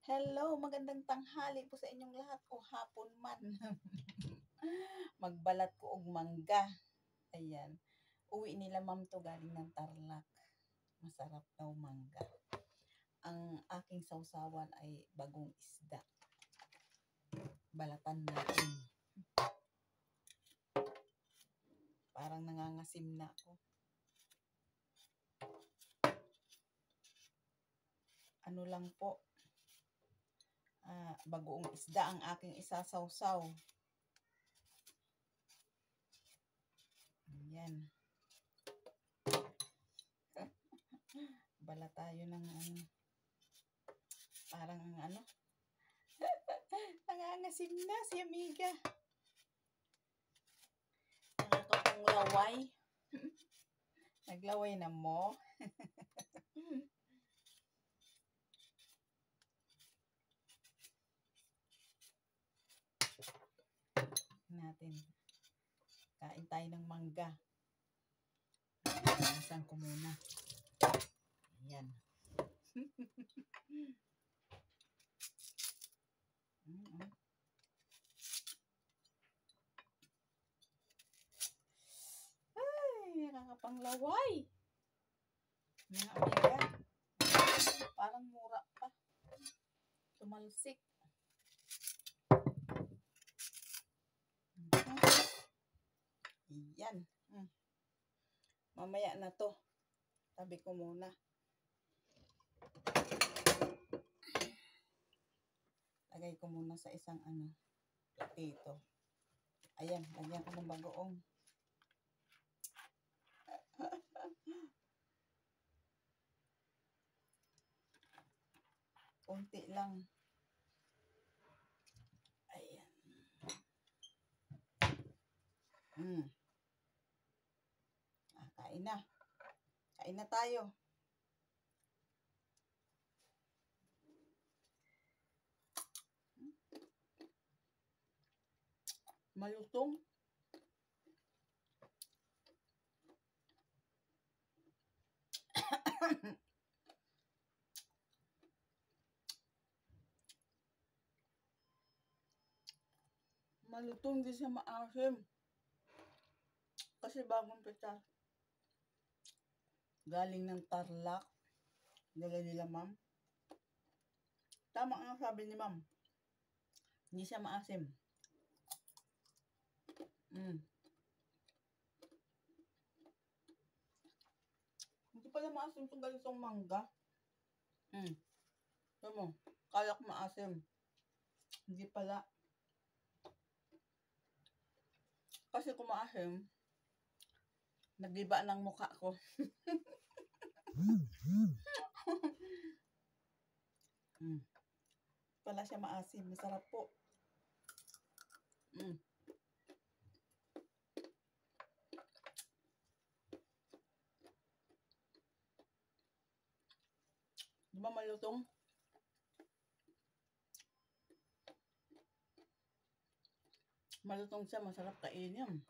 Hello, magandang tanghali po sa inyong lahat o hapon man. Magbalat ko og mangga. Ayan. Uwi nila ma'am to galing ng Tarlac. Masarap daw mangga. Ang aking sausawan ay bagong isda. Balatan natin. Parang nangangasim na ako. Ano lang po. Bagoong isda ang aking isasawsaw. Ayan. Bala tayo ng parang nangangasim na si Amiga. Nakakapang laway. Naglaway na mo. Natin. Kain tayo ng mangga. Nasaan ko muna. Ayan. Ay, nakakapanglaway. Mga amiga. Parang mura pa. Tumalsik. Ayan. Mamaya na to. Tabi ko muna. Lagay ko muna sa isang platito. Ayan, lagyan ko ng bagoong. Kunti lang. Ayan. Kain na. Kain na tayo. Malutong. Malutong, di siya maasim. Kasi bagong pita. Galing ng Tarlac. Dala nila ma'am. Tama ang sabi ni ma'am. Hindi siya maasim. Hindi pala maasim itong ganitong mangga. Ito mo, kala ko maasim. Hindi pala. Kasi kung maasim, nagiba ng mukha ko. Pala siya maasim. Masarap po. Di ba malutong? Malutong siya. Masarap kainin.